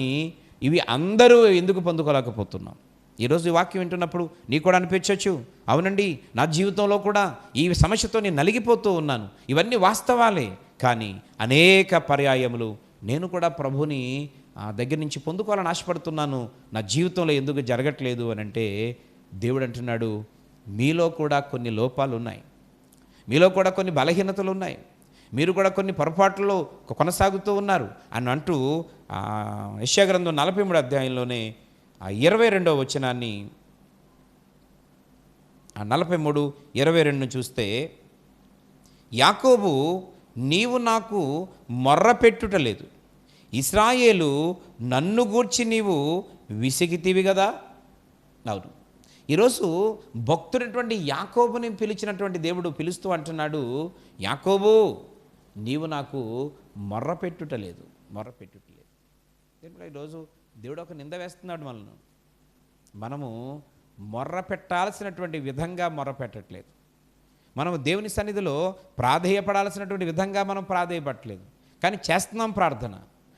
ఇవి అందరూ ఎందుకు పొందుకోలేకపోతున్నాం? ఈరోజు ఈ వాక్యం వింటున్నప్పుడు నీకు కూడా అనిపించవచ్చు, అవునండి నా జీవితంలో కూడా ఈ సమస్యతో నేను నలిగిపోతూ ఉన్నాను, ఇవన్నీ వాస్తవాలే. కానీ అనేక పర్యాయములు నేను కూడా ప్రభుని దగ్గర నుంచి పొందుకోవాలని ఆశపడుతున్నాను, నా జీవితంలో ఎందుకు జరగట్లేదు అని అంటే దేవుడు అంటున్నాడు, మీలో కూడా కొన్ని లోపాలు ఉన్నాయి, మీలో కూడా కొన్ని బలహీనతలు ఉన్నాయి, మీరు కూడా కొన్ని పొరపాట్లలో కొనసాగుతూ ఉన్నారు అని అంటూ యెషయా గ్రంథం 43 అధ్యాయంలోనే 22వ వచనాన్ని 43:22 చూస్తే, యాకోబు నీవు నాకు మొర్ర పెట్టుట లేదు, ఇశ్రాయేలు నన్ను గూర్చి నీవు విసిగితివి కదా. అవును, ఈరోజు భక్తుడైనటువంటి యాకోబుని పిలిచినటువంటి దేవుడు పిలుస్తూ అంటున్నాడు, యాకోబు నీవు నాకు మొర్ర పెట్టుట లేదు. ఈరోజు దేవుడు ఒక నింద వేస్తున్నాడు మనల్ని. మనము మొర్ర పెట్టాల్సినటువంటి విధంగా మొర్ర పెట్టట్లేదు, మనము దేవుని సన్నిధిలో ప్రాధేయపడాల్సినటువంటి విధంగా మనం ప్రాధేయపడట్లేదు. కానీ చేస్తున్నాం ప్రార్థన,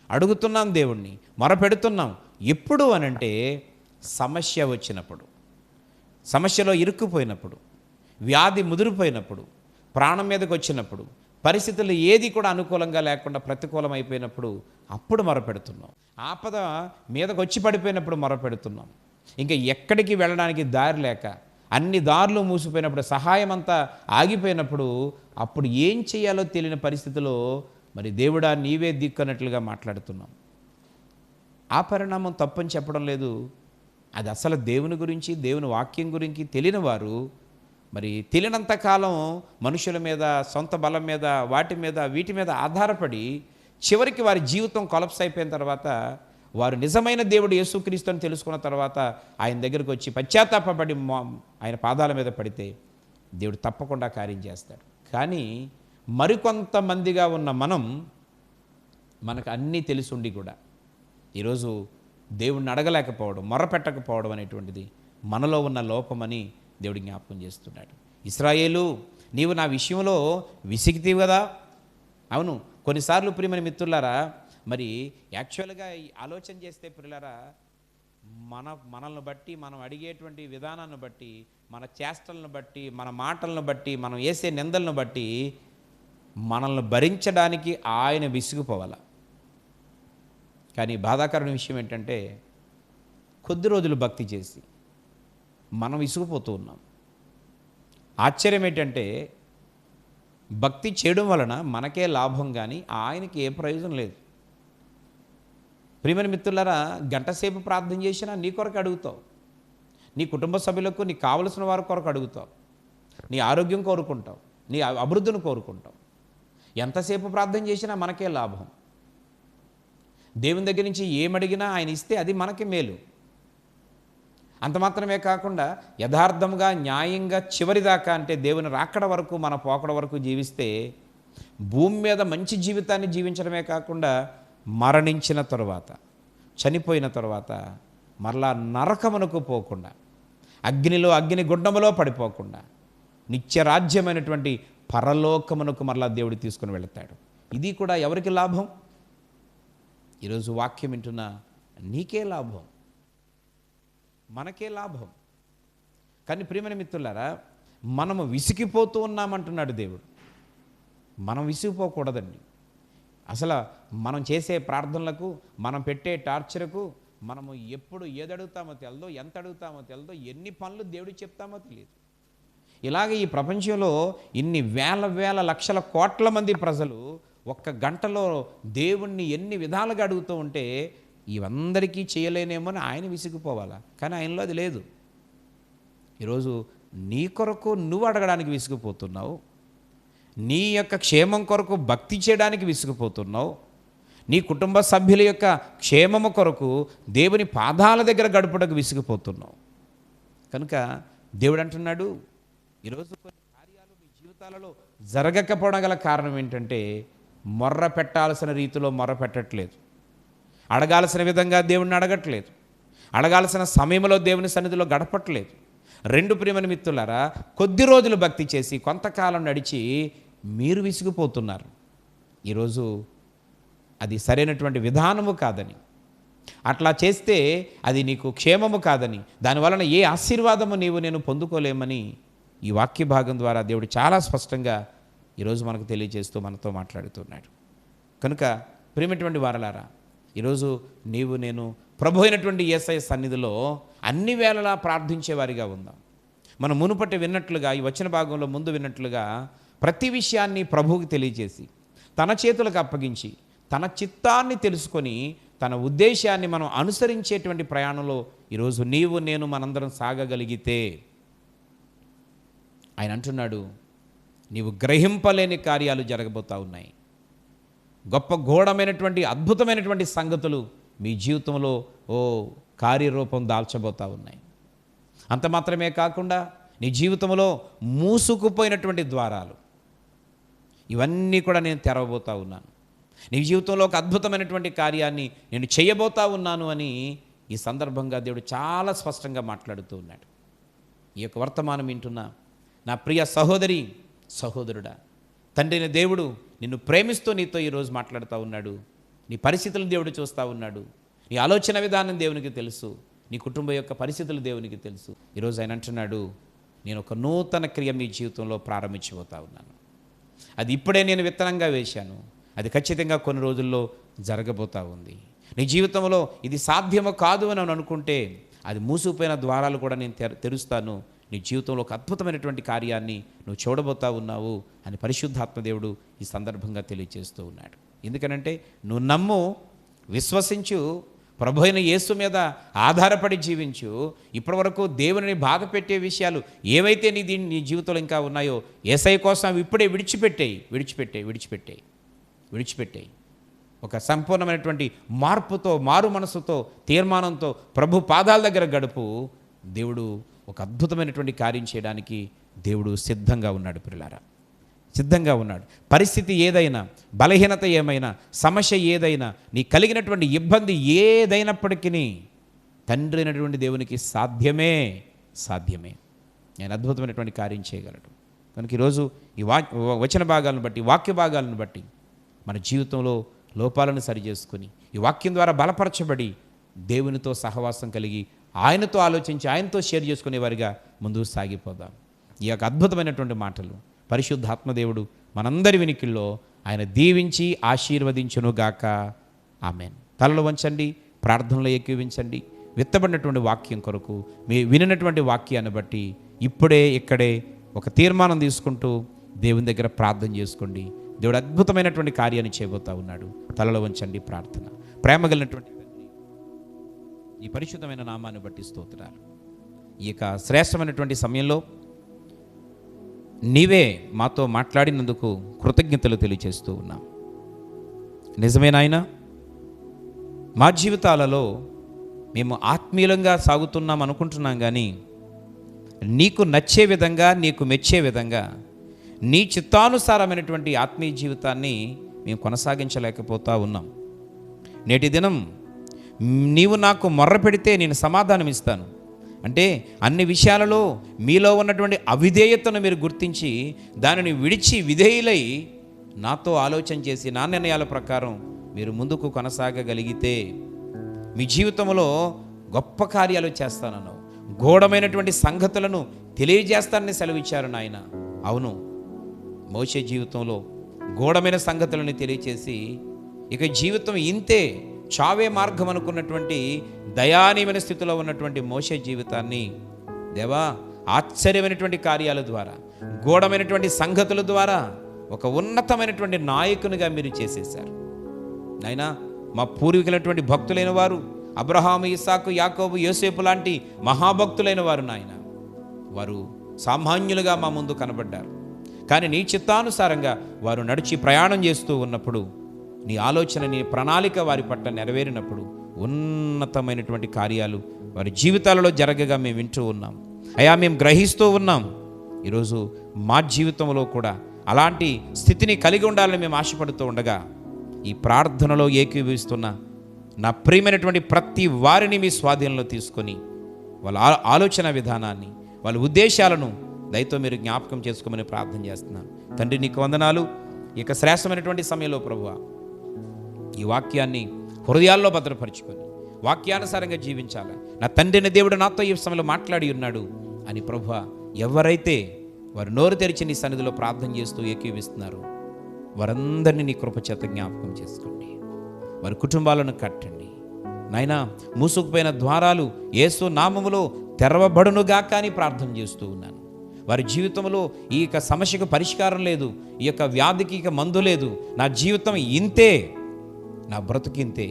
అడుగుతున్నాం దేవుణ్ణి, మొర పెడుతున్నాం. ఎప్పుడు అనంటే సమస్య వచ్చినప్పుడు, సమస్యలో ఇరుక్కుపోయినప్పుడు, వ్యాధి ముదిరిపోయినప్పుడు, ప్రాణం మీదకి వచ్చినప్పుడు, పరిస్థితులు ఏది కూడా అనుకూలంగా లేకుండా ప్రతికూలం అయిపోయినప్పుడు అప్పుడు మొరపెడుతున్నాం. ఆపద మీదకి వచ్చి పడిపోయినప్పుడు మొరపెడుతున్నాం. ఇంకా ఎక్కడికి వెళ్ళడానికి దారి లేక అన్ని దారులు మూసిపోయినప్పుడు, సహాయం అంతా ఆగిపోయినప్పుడు, అప్పుడు ఏం చేయాలో తెలియని పరిస్థితిలో మరి దేవుడా నీవే దిక్కన్నట్లుగా మాట్లాడుతున్నాం. ఆ పరిణామం తప్పని చెప్పడం లేదు, అది అసలు దేవుని గురించి, దేవుని వాక్యం గురించి తెలియని వారు మరి తెలియనంత కాలం మనుషుల మీద, సొంత బలం మీద, వాటి మీద, వీటి మీద ఆధారపడి చివరికి వారి జీవితం కొలప్స్ అయిపోయిన తర్వాత, వారు నిజమైన దేవుడు యేసుక్రీస్తుని తెలుసుకున్న తర్వాత ఆయన దగ్గరికి వచ్చి పశ్చాత్తాపపడి ఆయన పాదాల మీద పడితే దేవుడు తప్పకుండా కార్యం చేస్తాడు. కానీ మరికొంతమందిగా ఉన్న మనకు అన్నీ తెలిసుండి కూడా ఈరోజు దేవుణ్ణి అడగలేకపోవడం, మొర్రపెట్టకపోవడం అనేటువంటిది మనలో ఉన్న లోపమని దేవుడు జ్ఞాపకం చేస్తున్నాడు. ఇశ్రాయేలు నీవు నా విషయంలో విసిగితీవు కదా. అవును, కొన్నిసార్లు ప్రియమైన మిత్రులారా, మరి యాక్చువల్గా ఆలోచన చేస్తే ప్రియులారా, మనల్ని బట్టి, మనం అడిగేటువంటి విధానాన్ని బట్టి, మన చేష్టలను బట్టి, మన మాటలను బట్టి, మనం వేసే నిందలను బట్టి మనల్ని భరించడానికి ఆయన విసిగిపోవాలి. కానీ బాధాకరమైన విషయం ఏంటంటే, కొద్ది రోజులు భక్తి చేసి మనం విసిగిపోతూ ఉన్నాం. ఆశ్చర్యం ఏంటంటే, భక్తి చేయడం వలన మనకే లాభం కానీ ఆయనకి ఏ ప్రయోజనం లేదు. ప్రియమైన మిత్రులారా, గంట సేపు ప్రార్థన చేసినా నీ కొరకు అడుగుతావు, నీ కుటుంబ సభ్యులకు, నీకు కావలసిన వారి కొరకు అడుగుతావు, నీ ఆరోగ్యం కోరుకుంటావు, నీ అభివృద్ధిని కోరుకుంటావు. ఎంతసేపు ప్రార్థన చేసినా మనకే లాభం. దేవుని దగ్గర నుంచి ఏమడిగినా ఆయన ఇస్తే అది మనకి మేలు. అంత మాత్రమే కాకుండా యథార్థంగా, న్యాయంగా చివరిదాకా, అంటే దేవుని రాకడ వరకు, మన పోకడ వరకు జీవిస్తే భూమి మీద మంచి జీవితాన్ని జీవించడమే కాకుండా మరణించిన తరువాత, చనిపోయిన తరువాత మరలా నరకమునకు పోకుండా, అగ్నిలో, అగ్ని గుండములో పడిపోకుండా నిత్యరాజ్యమైనటువంటి పరలోకమునకు మరలా దేవుడు తీసుకుని వెళతాడు. ఇది కూడా ఎవరికి లాభం? ఈరోజు వాక్యం వింటున్న నీకే లాభం, మనకే లాభం. కానీ ప్రియమైన మిత్రులారా, మనము విసిగిపోతూ ఉన్నామంటున్నాడు దేవుడు. మనం విసిగిపోకూడదండి. అసలు మనం చేసే ప్రార్థనలకు, మనం పెట్టే టార్చర్కు, మనము ఎప్పుడు ఏది అడుగుతామో తెలదో, ఎంత అడుగుతామో తెలదో, ఎన్ని పనులు దేవుడు చెప్తామో తెలియదు. ఇలాగ ఈ ప్రపంచంలో ఇన్ని వేల లక్షల కోట్ల మంది ప్రజలు ఒక్క గంటలో దేవుణ్ణి ఎన్ని విధాలుగా అడుగుతూ ఉంటే ఇవందరికీ చేయలేనేమో అని ఆయన విసిగిపోవాలా. కానీ ఆయనలో అది లేదు. ఈరోజు నీ కొరకు నువ్వు అడగడానికి విసిగిపోతున్నావు, నీ యొక్క క్షేమం కొరకు భక్తి చేయడానికి విసిగిపోతున్నావు, నీ కుటుంబ సభ్యుల యొక్క క్షేమము కొరకు దేవుని పాదాల దగ్గర గడుపుటకు విసిగిపోతున్నావు. కనుక దేవుడు అంటున్నాడు, ఈరోజు కొన్ని కార్యాలు మీ జీవితాలలో జరగకపోవడం గల కారణం ఏంటంటే, మొర్ర పెట్టాల్సిన రీతిలో మొర్ర పెట్టట్లేదు, అడగాల్సిన విధంగా దేవుణ్ణి అడగట్లేదు, అడగాల్సిన సమయంలో దేవుని సన్నిధిలో గడపట్లేదు. రెండు ప్రియమైన మిత్రులారా, కొద్ది రోజులు భక్తి చేసి కొంతకాలం నడిచి మీరు విసిగిపోతున్నారు. ఈరోజు అది సరైనటువంటి విధానము కాదని, అట్లా చేస్తే అది నీకు క్షేమము కాదని, దానివలన ఏ ఆశీర్వాదము నేను పొందుకోలేమని ఈ వాక్య భాగం ద్వారా దేవుడు చాలా స్పష్టంగా ఈరోజు మనకు తెలియజేస్తూ మనతో మాట్లాడుతున్నాడు. కనుక ప్రియమైనటువంటి వారలారా, ఈరోజు నేను ప్రభు అయినటువంటి యేసయ్య సన్నిధిలో అన్ని వేళలా ప్రార్థించేవారిగా ఉందాం. మనం మునుపటి విన్నట్లుగా, ఈ వచన భాగంలో ముందు విన్నట్లుగా ప్రతి విషయాన్ని ప్రభువుకి తెలియజేసి తన చేతులకు అప్పగించి తన చిత్తాన్ని తెలుసుకొని తన ఉద్దేశాన్ని మనం అనుసరించేటువంటి ప్రయాణంలో ఈరోజు నేను మనందరం సాగగలిగితే, ఆయన అంటున్నాడు, నీవు గ్రహింపలేని కార్యాలు జరగబోతూ ఉన్నాయి. గొప్ప ఘోరమైనటువంటి అద్భుతమైనటువంటి సంగతులు మీ జీవితంలో కార్యరూపం దాల్చబోతూ ఉన్నాయి. అంత మాత్రమే కాకుండా నీ జీవితంలో మూసుకుపోయినటువంటి ద్వారాలు ఇవన్నీ కూడా నేను తెరవబోతూ ఉన్నాను. నీ జీవితంలో ఒక అద్భుతమైనటువంటి కార్యాన్ని నేను చేయబోతా ఉన్నాను అని ఈ సందర్భంగా దేవుడు చాలా స్పష్టంగా మాట్లాడుతూ ఉన్నాడు. ఈ యొక్క వర్తమానం వింటున్నా నా ప్రియ సహోదరి సహోదరుడా, తండ్రిని దేవుడు నిన్ను ప్రేమిస్తూ నీతో ఈరోజు మాట్లాడుతూ ఉన్నాడు. నీ పరిస్థితులను దేవుడు చూస్తూ ఉన్నాడు. నీ ఆలోచన విధానం దేవునికి తెలుసు. నీ కుటుంబం యొక్క పరిస్థితులు దేవునికి తెలుసు. ఈరోజు ఆయన అంటున్నాడు, నేను ఒక నూతన క్రియ మీ జీవితంలో ప్రారంభించబోతా ఉన్నాను. అది ఇప్పుడే నేను విత్తనంగా వేశాను. అది ఖచ్చితంగా కొన్ని రోజుల్లో జరగబోతూ ఉంది. నీ జీవితంలో ఇది సాధ్యమో కాదు అని అనుకుంటే అది మూసిపోయిన ద్వారాలు కూడా నేను తెరుస్తాను. నీ జీవితంలో ఒక అద్భుతమైనటువంటి కార్యాన్ని నువ్వు చూడబోతా ఉన్నావు అని పరిశుద్ధాత్మ దేవుడు ఈ సందర్భంగా తెలియజేస్తూ ఉన్నాడు. ఎందుకనంటే నువ్వు నమ్ము, విశ్వసించు, ప్రభు అయిన యేసు మీద ఆధారపడి జీవించు. ఇప్పటివరకు దేవుని బాధ పెట్టే విషయాలు ఏవైతే నీ జీవితంలో ఇంకా ఉన్నాయో యేసయ్య కోసం అవి ఇప్పుడే విడిచిపెట్టేయి. ఒక సంపూర్ణమైనటువంటి మార్పుతో, మారు మనసుతో, తీర్మానంతో ప్రభు పాదాల దగ్గర గడుపు. దేవుడు ఒక అద్భుతమైనటువంటి కార్యం చేయడానికి దేవుడు సిద్ధంగా ఉన్నాడు. ప్రియులారా, సిద్ధంగా ఉన్నాడు. పరిస్థితి ఏదైనా, బలహీనత ఏమైనా, సమస్య ఏదైనా, నీ కలిగినటువంటి ఇబ్బంది ఏదైనప్పటికీ తండ్రి అయినటువంటి దేవునికి సాధ్యమే. నేను అద్భుతమైనటువంటి కార్యం చేయగలడు. కనుక ఈరోజు ఈ వచన భాగాలను బట్టి, వాక్య భాగాలను బట్టి మన జీవితంలో లోపాలను సరిచేసుకొని ఈ వాక్యం ద్వారా బలపరచబడి దేవునితో సహవాసం కలిగి ఆయనతో ఆలోచించి ఆయనతో షేర్ చేసుకునే వారిగా ముందుకు సాగిపోదాం. ఈ యొక్క అద్భుతమైనటువంటి మాటలు పరిశుద్ధాత్మదేవుడు మనందరి వినికిల్లో ఆయన దీవించి ఆశీర్వదించునుగాక. ఆమెన్. తలలు వంచండి, ప్రార్థనలో ఏకీవించండి. విత్తబడినటువంటి వాక్యం కొరకు మీ వినినటువంటి వాక్యాన్ని బట్టి ఇప్పుడే ఇక్కడే ఒక తీర్మానం తీసుకుంటూ దేవుని దగ్గర ప్రార్థన చేసుకోండి. దేవుడు అద్భుతమైనటువంటి కార్యాన్ని చేయబోతా ఉన్నాడు. తలలో వంచండి, ప్రార్థన. ప్రేమ కలిగినటువంటి ఈ పరిశుద్ధమైన నామాన్ని బట్టి స్తోత్రాలు. ఈ యొక్క శ్రేష్టమైనటువంటి సమయంలో నీవే మాతో మాట్లాడినందుకు కృతజ్ఞతలు తెలియజేస్తూ ఉన్నాం. నిజమే నాయనా, మా జీవితాలలో మేము ఆత్మీయంగా సాగుతున్నాం అనుకుంటున్నాం, కానీ నీకు నచ్చే విధంగా, నీకు మెచ్చే విధంగా, నీ చిత్తానుసారమైనటువంటి ఆత్మీయ జీవితాన్ని మేము కొనసాగించలేకపోతా ఉన్నాం. నేటి దినం నీవు నాకు మొర్ర పెడితే నేను సమాధానం ఇస్తాను అంటే అన్ని విషయాలలో మీలో ఉన్నటువంటి అవిధేయతను మీరు గుర్తించి దానిని విడిచి విధేయులై నాతో ఆలోచన చేసి నా నిర్ణయాల ప్రకారం మీరు ముందుకు కొనసాగగలిగితే మీ జీవితంలో గొప్ప కార్యాలు చేస్తానన్నావు. ఘోరమైనటువంటి సంగతులను తెలియజేస్తానని సెలవిచ్చారు నాయన. అవును, మోషే జీవితంలో ఘోరమైన సంగతులను తెలియచేసి ఇక జీవితం ఇంతే, చావే మార్గం అనుకున్నటువంటి దయానీయమైన స్థితిలో ఉన్నటువంటి మోషే జీవితాన్ని దేవా ఆశ్చర్యమైనటువంటి కార్యాల ద్వారా, ఘోరమైనటువంటి సంగతుల ద్వారా ఒక ఉన్నతమైనటువంటి నాయకునిగా మీరు చేసేశారు నాయనా. మా పూర్వీకులైనటువంటి భక్తులైన వారు అబ్రహాము, ఇస్సాకు, యాకోబు, యోసేపు లాంటి మహాభక్తులైన వారు నాయన, వారు సామాన్యులుగా మా ముందు కనబడ్డారు. కానీ నీ చిత్తానుసారంగా వారు నడిచి ప్రయాణం చేస్తూ ఉన్నప్పుడు నీ ఆలోచన, నీ ప్రణాళిక వారి పట్ల నెరవేరినప్పుడు ఉన్నతమైనటువంటి కార్యాలు వారి జీవితాలలో జరగగా మేము వింటూ ఉన్నాం అయ్యా, మేము గ్రహిస్తూ ఉన్నాం. ఈరోజు మా జీవితంలో కూడా అలాంటి స్థితిని కలిగి ఉండాలని మేము ఆశపడుతూ ఉండగా ఈ ప్రార్థనలో ఏకీభవిస్తున్న నా ప్రియమైనటువంటి ప్రతి వారిని మీ స్వాధీనంలో తీసుకొని వాళ్ళ ఆలోచన విధానాన్ని, వాళ్ళ ఉద్దేశాలను దయతో మీరు జ్ఞాపకం చేసుకోమని ప్రార్థన చేస్తున్నాను. తండ్రి నీకు వందనాలు. ఇక శ్రేష్టమైనటువంటి సమయంలో ప్రభువా ఈ వాక్యాన్ని హృదయాల్లో భద్రపరుచుకొని వాక్యానుసారంగా జీవించాలి. నా తండ్రిని దేవుడు నాతో ఈ సమయంలో మాట్లాడి ఉన్నాడు అని ప్రభువా ఎవరైతే వారు నోరు తెరిచి నీ సన్నిధిలో ప్రార్థన చేస్తూ ఏకీవిస్తున్నారు వారందరినీ నీ కృపచేత జ్ఞాపకం చేసుకోండి. వారి కుటుంబాలను కట్టండి నాయనా. మూసుకుపోయిన ద్వారాలు యేసు నామములో తెరవబడునుగాక అని ప్రార్థన చేస్తూ ఉన్నాను. వారి జీవితంలో ఈ యొక్క సమస్యకు పరిష్కారం లేదు, ఈ యొక్క వ్యాధికి ఇక మందు లేదు, నా జీవితం ఇంతే, నా బ్రతుకింతే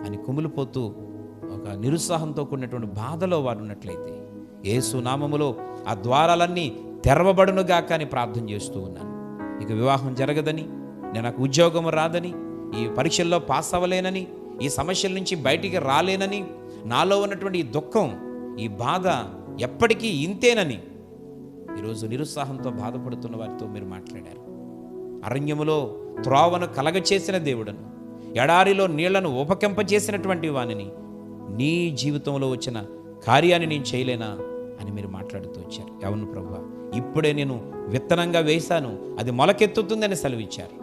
అని కుమిలిపోతూ ఒక నిరుత్సాహంతో కూడినటువంటి బాధలో వారు ఉన్నట్లయితే యేసు నామములో ఆ ద్వారాలన్నీ తెరవబడునుగాక అని ప్రార్థన చేస్తూ ఉన్నాను. ఇక వివాహం జరగదని, నాకు ఉద్యోగం రాదని, ఈ పరీక్షల్లో పాస్ అవ్వలేనని, ఈ సమస్యల నుంచి బయటికి రాలేనని, నాలో ఉన్నటువంటి ఈ దుఃఖం, ఈ బాధ ఎప్పటికీ ఇంతేనని ఈరోజు నిరుత్సాహంతో బాధపడుతున్న వారితో మీరు మాట్లాడారు. అరణ్యములో త్రోవను కలగచేసిన దేవుడను, ఎడారిలో నీళ్లను ఉపకెంపచేసినటువంటి వానిని నీ జీవితంలో వచ్చిన కార్యాన్ని నేను చేయలేనా అని మీరు మాట్లాడుతూ వచ్చారు. అవును ప్రభువా, ఇప్పుడే నేను విత్తనంగా వేశాను, అది మొలకెత్తుతుందని సెలవిచ్చారు.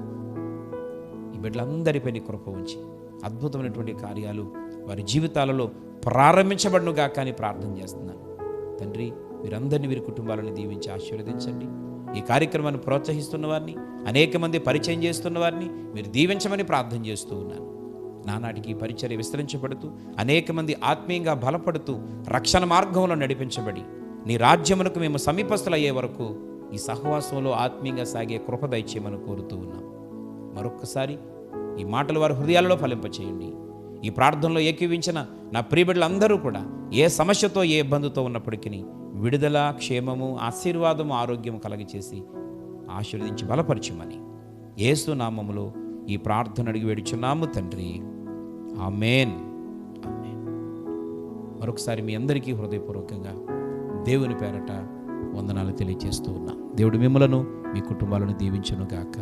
ఈ బిడ్డలందరిపై నీ కృప ఉంచి అద్భుతమైనటువంటి కార్యాలు వారి జీవితాలలో ప్రారంభించబడునుగా కానీ ప్రార్థన చేస్తున్నాను తండ్రి. వీరందరినీ వీరి కుటుంబాలను దీవించి ఆశీర్వదించండి. ఈ కార్యక్రమాన్ని ప్రోత్సహిస్తున్న వారిని, అనేక మంది పరిచయం చేస్తున్న వారిని మీరు దీవించమని ప్రార్థన చేస్తూ ఉన్నాను. నానాటికి పరిచర్య విస్తరించబడుతూ అనేక మంది ఆత్మీయంగా బలపడుతూ రక్షణ మార్గంలో నడిపించబడి నీ రాజ్యమునకు మేము సమీపస్తులయ్యే వరకు ఈ సహవాసంలో ఆత్మీయంగా సాగే కృప దయచేయమని కోరుతూ ఉన్నాం. మరొక్కసారి ఈ మాటలు వారి హృదయాలలో ఫలింపచేయండి. ఈ ప్రార్థనలో ఏకీవించిన నా ప్రియబిడ్డలందరూ కూడా ఏ సమస్యతో ఏ ఇబ్బందితో ఉన్నప్పటికీ విడుదల, క్షేమము, ఆశీర్వాదము, ఆరోగ్యము కలగచేసి ఆశీర్వదించి బలపరచుమని యేసు నామములో ఈ ప్రార్థన అడిగి వేడుచున్నాము తండ్రి. ఆమేన్. ఆమేన్. మరొకసారి మీ అందరికీ హృదయపూర్వకంగా దేవుని పేరట వందనాలు తెలియజేస్తూ ఉన్నాం. దేవుడు మిమ్మలను మీ కుటుంబాలను దీవించును గాక.